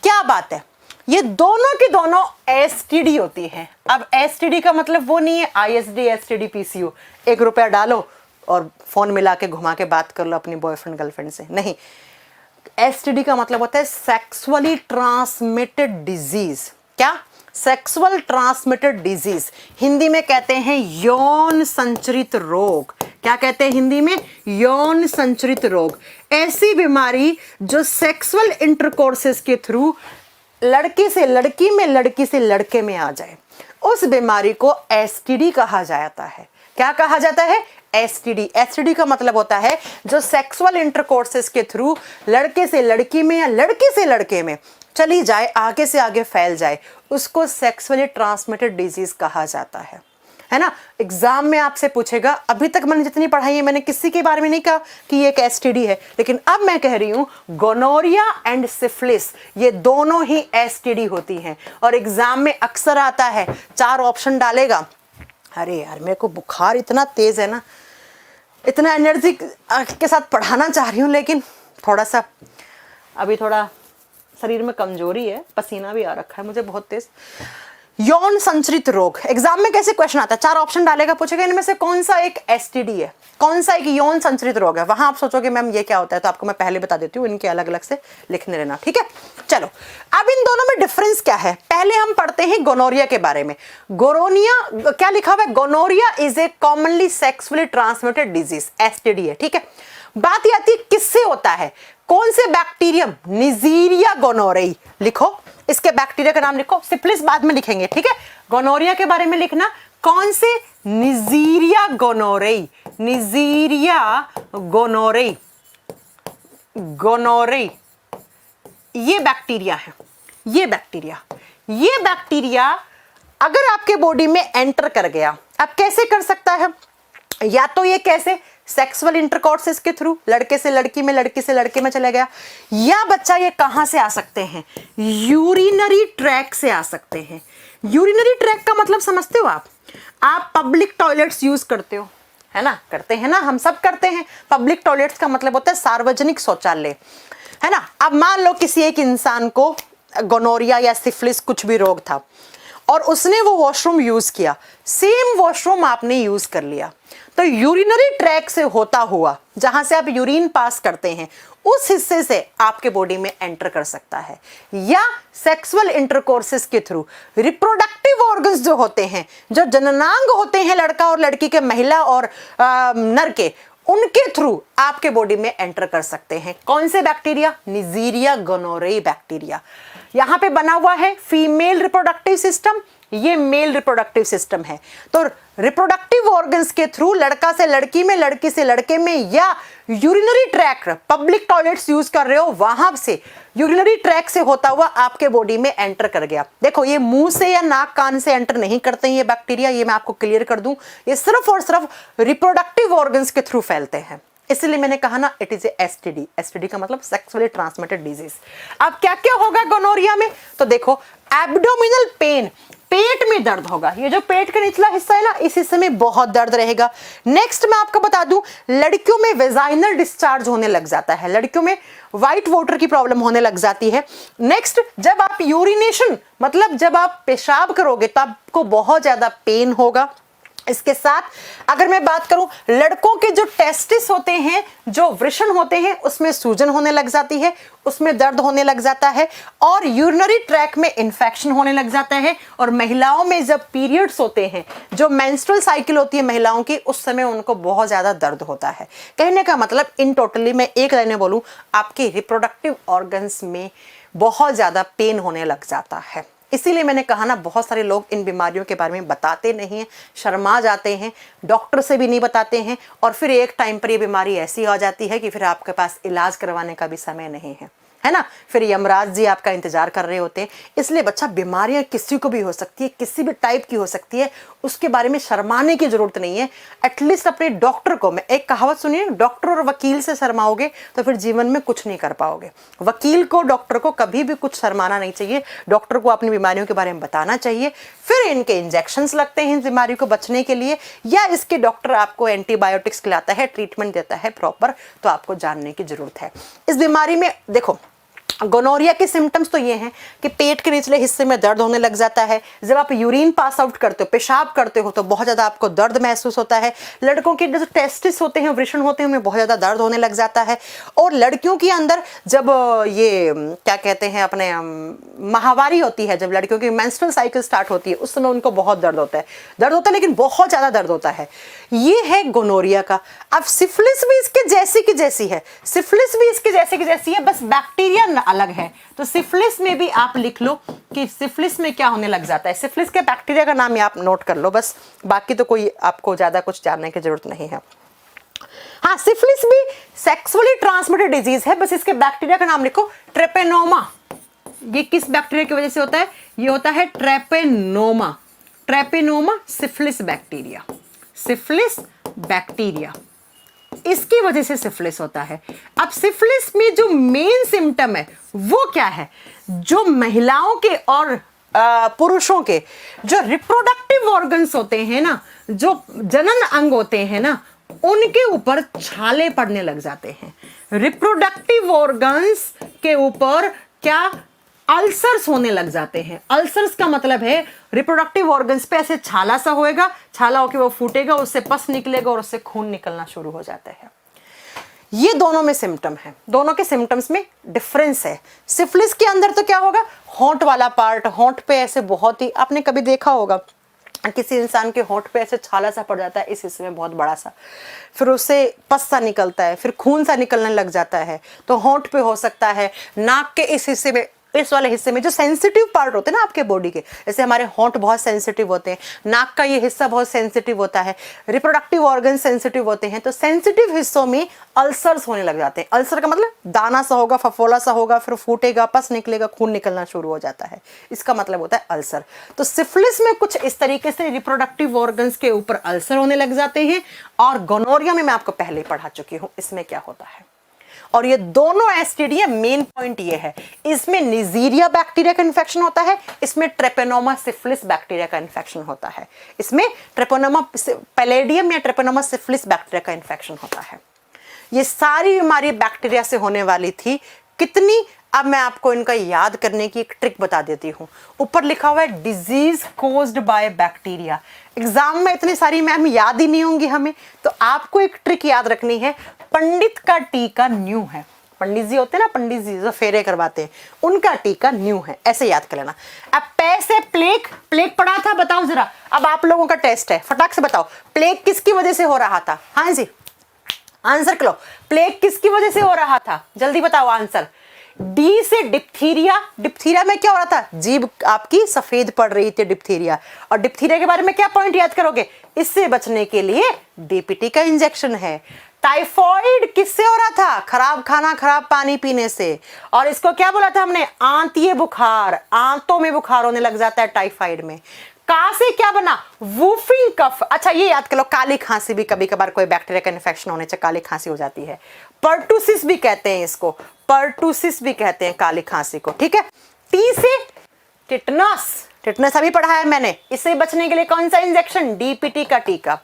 क्या बात है? ये दोनों की दोनों एसटीडी होती है। अब एसटीडी का मतलब वो नहीं है आईएसडी, एसटीडी, पीसीओ, 1 रुपया डालो और फोन मिला के घुमा के बात कर लो अपनी बॉयफ्रेंड गर्लफ्रेंड से, नहीं। एसटीडी का मतलब होता है सेक्सुअली ट्रांसमिटेड डिजीज। क्या? सेक्सुअल ट्रांसमिटेड डिजीज, हिंदी में कहते हैं यौन संचरित रोग। क्या कहते हैं हिंदी में? यौन संचरित रोग। ऐसी बीमारी जो सेक्सुअल इंटरकोर्सेस के थ्रू लड़के से लड़की में, लड़की से लड़के में आ जाए, उस बीमारी को एसटीडी कहा जाता है। क्या कहा जाता है? एसटीडी। एसटीडी का मतलब होता है जो सेक्सुअल इंटरकोर्सेस के थ्रू लड़के से लड़की में या लड़की से लड़के में चली जाए, आगे से आगे फैल जाए, उसको सेक्सुअली ट्रांसमिटेड डिजीज कहा जाता है ना। एग्जाम में आपसे पूछेगा, अभी तक मैंने जितनी पढ़ाई है मैंने किसी के बारे में नहीं कहा कि ये एक एसटीडी है, लेकिन अब मैं कह रही हूं गोनोरिया एंड सिफिलिस, ये दोनों ही एसटीडी होती हैं। और एग्जाम में अक्सर आता है, 4 ऑप्शन डालेगा। अरे यार मेरे को बुखार इतना तेज है ना, इतना एनर्जी के साथ पढ़ाना चाह रही हूँ, लेकिन थोड़ा सा अभी थोड़ा शरीर में कमजोरी है, पसीना भी आ रखा है मुझे बहुत तेज। यौन संचरित रोग, एग्जाम में कैसे क्वेश्चन आता है, 4 ऑप्शन डालेगा, पूछेगा इनमें से कौन सा एक एसटीडी है, कौन सा एक यौन संचरित रोग है। वहां आप सोचोगे मैम ये क्या होता है, तो आपको मैं पहले बता देती हूँ, इनके अलग अलग से लिखने रहना। ठीक है, चलो अब इन दोनों में डिफरेंस क्या है, पहले हम पढ़ते हैं गोनोरिया के बारे में। गोनोरिया क्या लिखा हुआ है? Gonorrhoea is a commonly sexually transmitted disease, STD है। ठीक है, बात ये आती है किससे होता है, कौन से बैक्टीरियम? निजीरिया गोनोरेई लिखो, इसके बैक्टीरिया का नाम लिखो, सिफिलिस बाद में लिखेंगे। ठीक है, गोनोरिया के बारे में लिखना, कौन से? निजीरिया गोनोरेई, निजीरिया गोनोरेई, गोनोरेई ये बैक्टीरिया है। ये बैक्टीरिया अगर आपके बॉडी में एंटर कर गया, अब कैसे कर सकता है? या तो ये कैसे सेक्सुअल इंटरकोर्सेस के थ्रू लड़के से लड़की में, लड़की से लड़के में चला गया, या बच्चा ये कहां से आ सकते हैं? यूरिनरी ट्रैक से आ सकते हैं। यूरिनरी ट्रैक का मतलब समझते हो आप पब्लिक टॉयलेट्स यूज करते हो, है ना, करते हैं ना, हम सब करते हैं। पब्लिक टॉयलेट्स का मतलब होता है सार्वजनिक शौचालय, है ना। अब मान लो किसी एक इंसान को गोनोरिया या सिफिलिस कुछ भी रोग था और उसने वो वॉशरूम यूज किया, सेम वॉशरूम आपने यूज कर लिया, तो यूरिनरी ट्रैक से होता हुआ, जहां से आप यूरिन पास करते हैं, उस हिस्से से आपके बॉडी में एंटर कर सकता है। या सेक्सुअल इंटरकोर्सेस के थ्रू रिप्रोडक्टिव ऑर्गन्स जो होते हैं, जो जननांग होते हैं लड़का और लड़की के, महिला और नर के, उनके थ्रू आपके बॉडी में एंटर कर सकते हैं। कौन से बैक्टीरिया? निजीरिया गोनोरेई बैक्टीरिया। यहां पे बना हुआ है फीमेल रिप्रोडक्टिव सिस्टम, ये मेल रिप्रोडक्टिव सिस्टम है। तो रिप्रोडक्टिव ऑर्गन्स के थ्रू लड़का से लड़की में, लड़की से लड़के में, या urinary track, public toilets use कर रहे हो वहां से यूरिनरी ट्रैक से होता हुआ आपके बॉडी में एंटर कर गया। देखो ये मुंह से या नाक कान से एंटर नहीं करते हैं ये बैक्टीरिया, ये मैं आपको क्लियर कर दूं, ये सिर्फ और सिर्फ रिप्रोडक्टिव ऑर्गन्स के थ्रू फैलते हैं। इसलिए मैंने कहा ना it is a STD. STD का मतलब सेक्सुअली ट्रांसमिटेड डिजीज। अब क्या क्या होगा गोनोरिया में, तो देखो एब्डोमिनल पेन, पेट में दर्द होगा। ये जो पेट का निचला हिस्सा है ना, इस हिस्से में बहुत दर्द रहेगा। नेक्स्ट मैं आपको बता दूं, लड़कियों में वेजाइनल डिस्चार्ज होने लग जाता है, लड़कियों में व्हाइट वाटर की प्रॉब्लम होने लग जाती है। नेक्स्ट जब आप यूरिनेशन मतलब जब आप पेशाब करोगे तब आपको बहुत ज्यादा पेन होगा। इसके साथ अगर मैं बात करूं, लड़कों के जो टेस्टिस होते हैं, जो वृषण होते हैं, उसमें सूजन होने लग जाती है, उसमें दर्द होने लग जाता है, और यूरिनरी ट्रैक में इंफेक्शन होने लग जाता है। और महिलाओं में जब पीरियड्स होते हैं, जो मेंस्ट्रुअल साइकिल होती है महिलाओं की, उस समय उनको बहुत ज्यादा दर्द होता है। कहने का मतलब इन टोटली मैं एक लाइन में बोलूं, आपके रिप्रोडक्टिव ऑर्गन्स में बहुत ज्यादा पेन होने लग जाता है। इसीलिए मैंने कहा ना, बहुत सारे लोग इन बीमारियों के बारे में बताते नहीं हैं, शर्मा जाते हैं, डॉक्टर से भी नहीं बताते हैं, और फिर एक टाइम पर ये बीमारी ऐसी हो जाती है कि फिर आपके पास इलाज करवाने का भी समय नहीं है ना। फिर यमराज जी आपका इंतजार कर रहे होते हैं। इसलिए बच्चा, बीमारियां किसी को भी हो सकती है, किसी भी टाइप की हो सकती है, उसके बारे में शर्माने की जरूरत नहीं है। एटलीस्ट अपने डॉक्टर को, मैं एक कहावत सुनिए, डॉक्टर और वकील से शर्माओगे तो फिर जीवन में कुछ नहीं कर पाओगे। वकील को, डॉक्टर को कभी भी कुछ शर्माना नहीं चाहिए। डॉक्टर को अपनी बीमारियों के बारे में बताना चाहिए। फिर इनके इंजेक्शंस लगते हैं इन बीमारियों को बचने के लिए, या इसके डॉक्टर आपको एंटीबायोटिक्स खिलाता है, ट्रीटमेंट देता है प्रॉपर, तो आपको जानने की जरूरत है। इस बीमारी में देखो, गोनोरिया के सिम्टम्स तो ये हैं कि पेट के निचले हिस्से में दर्द होने लग जाता है। जब आप यूरिन पास आउट करते हो, पेशाब करते हो, तो बहुत ज़्यादा आपको दर्द महसूस होता है। लड़कों के जो टेस्टिस होते हैं, वृषण होते हैं, उनमें बहुत ज़्यादा दर्द होने लग जाता है। और लड़कियों के अंदर जब ये क्या कहते हैं, अपने माहवारी होती है, जब लड़कियों की मेंस्ट्रुअल साइकिल स्टार्ट होती है, उस समय उनको बहुत दर्द होता है, लेकिन बहुत ज़्यादा दर्द होता है। ये है गोनोरिया का। अब सिफिलिस भी इसके जैसी की जैसी है, सिफिलिस भी इसके जैसे की जैसी है, बस बैक्टीरिया अलग है। तो सिफिलिस में भी आप लिख लो कि सिफिलिस में क्या होने लग जाता है। सिफिलिस के बैक्टीरिया का नाम आप नोट कर लो बस, बाकी तो कोई आपको ज्यादा कुछ जानने की जरूरत नहीं है। हाँ, सिफिलिस भी सेक्सुअली ट्रांसमिटेड डिजीज है, बस इसके बैक्टीरिया का नाम लिखो ट्रेपेनोमा। ये किस बैक्टीरिया की वजह से होता है? ये होता है Treponema. Treponema syphilis bacteria, syphilis bacteria, इसकी वजह से सिफिलिस होता है। अब सिफिलिस में जो मेन सिम्टम है वो क्या है? जो महिलाओं के और पुरुषों के जो रिप्रोडक्टिव ऑर्गन्स होते हैं ना, जो जनन अंग होते हैं ना, उनके ऊपर छाले पड़ने लग जाते हैं। रिप्रोडक्टिव ऑर्गन्स के ऊपर क्या? अल्सर्स होने लग जाते हैं। अल्सर्स का मतलब है रिप्रोडक्टिव ऑर्गन्स पे ऐसे छाला सा होएगा, छाला होके वो फूटेगा, उससे पस निकलेगा और उससे खून निकलना शुरू हो जाता है। ये दोनों में सिम्टम है, दोनों के सिम्टम्स में डिफरेंस है। सिफिलिस के अंदर तो क्या होगा? होंठ वाला पार्ट, होंठ पे ऐसे बहुत ही, आपने कभी देखा होगा किसी इंसान के होंठ पे ऐसे छाला सा पड़ जाता है, इस हिस्से में बहुत बड़ा सा, फिर उससे पस सा निकलता है, फिर खून सा निकलने लग जाता है। तो होंठ पे हो सकता है, नाक के इस हिस्से में, इस वाले हिस्से में जो सेंसिटिव पार्ट होते हैं ना आपके बॉडी के, जैसे हमारे होंठ बहुत सेंसिटिव होते हैं, नाक का ये हिस्सा बहुत सेंसिटिव होता है, रिप्रोडक्टिव ऑर्गन सेंसिटिव होते हैं, तो सेंसिटिव हिस्सों में अल्सर्स होने लग जाते हैं। अल्सर का मतलब दाना सा होगा, फफोला सा होगा, फिर फूटेगा, पस निकलेगा, खून निकलना शुरू हो जाता है, इसका मतलब होता है अल्सर। तो सिफिलिस में कुछ इस तरीके से रिप्रोडक्टिव ऑर्गन्स के ऊपर अल्सर होने लग जाते हैं, और गोनोरिया में मैं आपको पहले ही पढ़ा चुकी हूं इसमें क्या होता है। और ये दोनों एसटीडी, मेन पॉइंट ये है, इसमें निजीरिया बैक्टीरिया का इन्फेक्शन होता है, इसमें ट्रेपेनोमा सिफिलिस बैक्टीरिया का इन्फेक्शन होता है। इसमें ट्रेपेनोमा पैलेडियम या ट्रेपेनोमा सिफिलिस बैक्टीरिया का इन्फेक्शन होता है। ये सारी बीमारी बैक्टीरिया से होने वाली थी। कितनी? अब मैं आपको इनका याद करने की एक ट्रिक बता देती हूँ। ऊपर लिखा हुआ है disease caused by bacteria. Exam में इतनी सारी मैम याद ही नहीं होंगी हमें, तो आपको एक ट्रिक याद रखनी है। पंडित का टीका न्यू है। पंडित जी होते हैं ना, पंडित जी जो फेरे करवाते हैं, उनका टीका न्यू है, ऐसे याद कर लेना। अब पै से प्लेग, प्लेग पढ़ा था, बताओ जरा। अब आप लोगों का टेस्ट है, फटाक से बताओ प्लेग किसकी वजह से हो रहा था? हाँ जी, आंसर करो। प्लेग किसकी वजह से हो रहा था? जल्दी बताओ आंसर। डी से डिप्थीरिया, डिप्थीरिया में क्या हो रहा था, जीभ आपकी सफेद पड़ रही थी, डिप्थीरिया। और डिप्थीरिया के बारे में क्या पॉइंट याद करोगे, इससे बचने के लिए डीपीटी का इंजेक्शन है। टाइफॉइड किससे हो रहा था, खराब खाना खराब पानी पीने से। और इसको क्या बोला था हमने, आंतीय बुखार, आंतों में बुखार होने लग जाता है टाइफाइड में। का से क्या बना, वूफिंग कफ। अच्छा ये याद कर लो, काली खांसी भी कभी कभार कोई बैक्टीरिया का इन्फेक्शन होने से काली खांसी हो जाती है। पर्टुसिस भी कहते हैं इसको, पर्टुसिस भी कहते हैं काली खांसी को, ठीक है। टी से टिटनस, टिटनस अभी पढ़ा है मैंने, इससे बचने के लिए कौन सा इंजेक्शन, डीपीटी का टीका।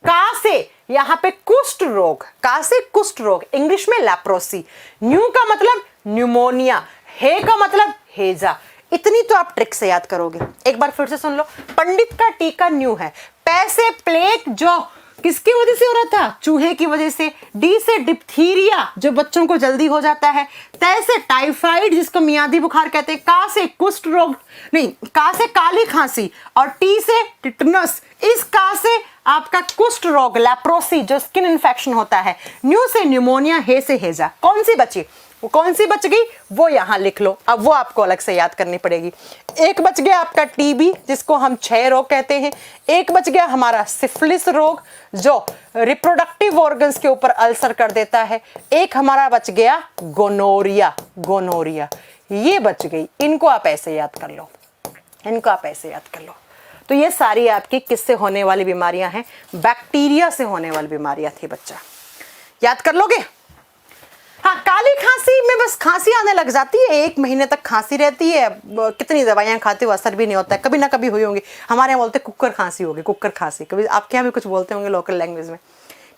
का से यहां पे कुष्ठ रोग, का से कुष्ठ रोग, इंग्लिश में लेप्रोसी। न्यू का मतलब न्यूमोनिया, हे का मतलब हेजा। इतनी तो आप ट्रिक से याद करोगे। एक बार फिर से सुन लो, पंडित का टीका न्यू है। पैसे प्लेग जो किसकी वजह से हो रहा था, चूहे की वजह से। डी से डिप्थीरिया जो बच्चों को जल्दी हो जाता है। तै से टाइफाइड जिसको मियादी बुखार कहते हैं। का से कुष्ठ रोग नहीं, का से काली खांसी। और टी से टिटनस, इस का से आपका कुष्ठ रोग लेप्रोसी जो स्किन इन्फेक्शन होता है। न्यू से न्यूमोनिया, हे से हेजा। कौन सी बची, वो कौन सी बच गई वो यहां लिख लो, अब वो आपको अलग से याद करनी पड़ेगी। एक बच गया आपका टीबी जिसको हम क्षय रोग कहते हैं। एक बच गया हमारा सिफिलिस रोग जो रिप्रोडक्टिव ऑर्गन्स के ऊपर अल्सर कर देता है। एक हमारा बच गया गोनोरिया, गोनोरिया ये बच गई। इनको आप ऐसे याद कर लो, इनको आप ऐसे याद कर लो। तो ये सारी आपकी किससे होने वाली बीमारियां हैं, बैक्टीरिया से होने वाली बीमारियां थी बच्चा, याद कर लोगे। हाँ, काली खांसी में बस खांसी आने लग जाती है, 1 महीने तक खांसी रहती है, कितनी दवाइयां खाते हो असर भी नहीं होता है। कभी ना कभी हुई होंगी, हमारे यहाँ बोलते कुकर खांसी होगी, कुकर खांसी, कभी आपके यहाँ भी कुछ बोलते होंगे लोकल लैंग्वेज में,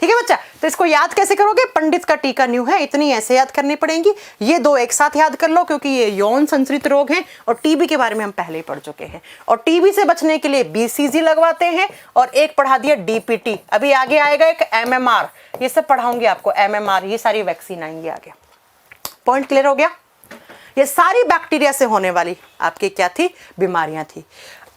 ठीक है बच्चा। तो इसको याद कैसे करोगे, पंडित का टीका न्यू है, इतनी ऐसे याद करनी पड़ेगी। ये दो एक साथ याद कर लो क्योंकि ये यौन संसर्गित रोग हैं और टीबी के बारे में हम पहले ही पढ़ चुके हैं। और टीबी से बचने के लिए बीसीजी लगवाते हैं और एक पढ़ा दिया डीपीटी। अभी आगे आएगा एक एमएमआर, ये सब पढ़ाऊंगी आपको, एमएमआर, ये सारी वैक्सीन आएंगी आगे। पॉइंट क्लियर हो गया। ये सारी बैक्टीरिया से होने वाली आपकी क्या थी, बीमारियां थी।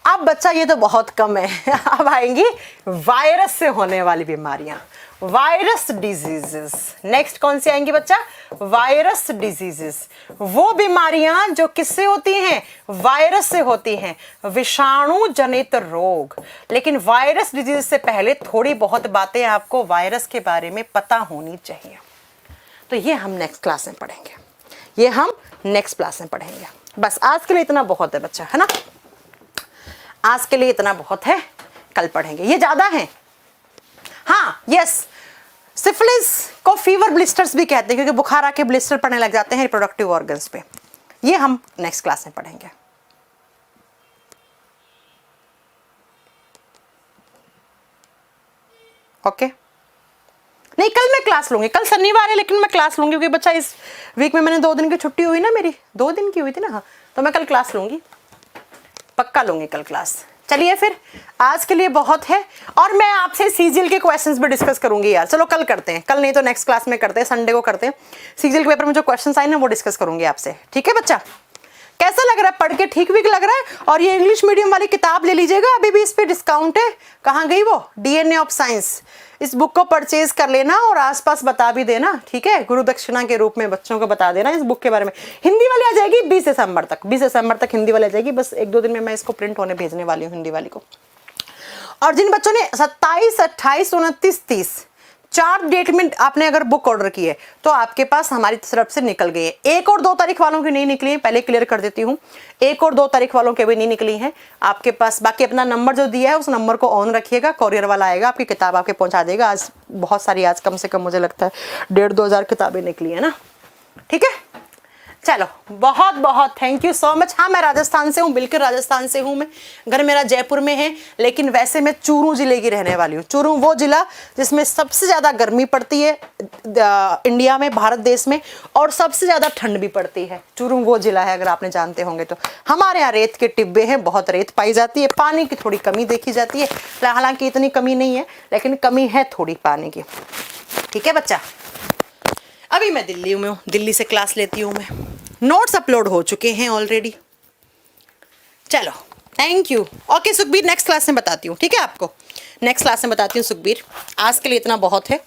अब बच्चा ये तो बहुत कम है, अब आएंगी वायरस से होने वाली बीमारियां, वायरस डिजीजेस। नेक्स्ट कौन सी आएंगी बच्चा, वायरस डिजीजेस। वो बीमारियां जो किससे होती हैं, वायरस से होती हैं, विषाणु जनित रोग। लेकिन वायरस डिजीज से पहले थोड़ी बहुत बातें आपको वायरस के बारे में पता होनी चाहिए। तो ये हम नेक्स्ट क्लास में पढ़ेंगे, ये हम नेक्स्ट क्लास में पढ़ेंगे। बस आज के लिए इतना बहुत है बच्चा, है ना, आज के लिए इतना बहुत है, कल पढ़ेंगे, ये ज्यादा है। हाँ यस, सिफिलिस को फीवर ब्लिस्टर्स भी कहते हैं क्योंकि बुखार आके ब्लिस्टर पड़ने लग जाते हैं रिप्रोडक्टिव ऑर्गन्स पे। ये हम नेक्स्ट क्लास में पढ़ेंगे। ओके नहीं, कल मैं क्लास लूंगी, कल शनिवार है लेकिन मैं क्लास लूंगी क्योंकि बच्चा इस वीक में मैंने 2 दिन की छुट्टी हुई ना, मेरी 2 दिन की हुई थी ना, हाँ, तो मैं कल क्लास लूंगी, पक्का लूंगी कल क्लास। चलिए फिर आज के लिए बहुत है और मैं आपसे सीजीएल के क्वेश्चंस भी डिस्कस करूंगी यार। चलो कल करते हैं, कल नहीं तो नेक्स्ट क्लास में करते हैं, संडे को करते हैं। सीजीएल के पेपर में जो क्वेश्चंस आए ना वो डिस्कस करूंगी आपसे, ठीक है बच्चा। कैसा लग रहा है, पढ़ के ठीक भी लग रहा है। और ये इंग्लिश मीडियम वाली किताब ले लीजिएगा, अभी भी इस पे डिस्काउंट है। कहाँ गई वो, डीएनए ऑफ साइंस, इस बुक को परचेज कर लेना और आसपास बता भी देना, ठीक है, गुरु दक्षिणा के रूप में बच्चों को बता देना इस बुक के बारे में। हिंदी वाली आ जाएगी 20 दिसंबर तक, 20 दिसंबर तक हिंदी वाली आ जाएगी, बस 1-2 दिन में मैं इसको प्रिंट होने भेजने वाली हूँ हिंदी वाली को। और जिन बच्चों ने 27, 28, 29, 30 4 डेट में आपने अगर बुक ऑर्डर की है तो आपके पास हमारी तरफ से निकल गई है। 1 और 2 तारीख वालों की नहीं निकली है, पहले क्लियर कर देती हूँ। 1 और 2 तारीख वालों के भी नहीं निकली हैं आपके पास। बाकी अपना नंबर जो दिया है उस नंबर को ऑन रखिएगा, कोरियर वाला आएगा आपकी किताब आपके पहुंचा देगा। आज बहुत सारी, आज कम से कम मुझे लगता है 1,500-2 हज़ार किताबें निकली है ना, ठीक है। चलो बहुत बहुत थैंक यू सो मच। हाँ मैं राजस्थान से हूँ, बिल्कुल राजस्थान से हूँ मैं, घर मेरा जयपुर में है, लेकिन वैसे मैं चूरू जिले की रहने वाली हूँ। चूरू वो जिला जिसमें सबसे ज़्यादा गर्मी पड़ती है इंडिया में, भारत देश में, और सबसे ज़्यादा ठंड भी पड़ती है। चूरू वो जिला है, अगर आपने जानते होंगे तो। हमारे यहाँ रेत के टिब्बे हैं, बहुत रेत पाई जाती है, पानी की थोड़ी कमी देखी जाती है, हालांकि इतनी कमी नहीं है लेकिन कमी है थोड़ी पानी की, ठीक है बच्चा। अभी मैं दिल्ली में हूँ, दिल्ली से क्लास लेती हूँ मैं। नोट्स अपलोड हो चुके हैं ऑलरेडी। चलो thank you. Okay Sukhbir, next class में बताती हूँ, ठीक है, आपको नेक्स्ट क्लास में बताती हूँ सुखबीर। आज के लिए इतना बहुत है।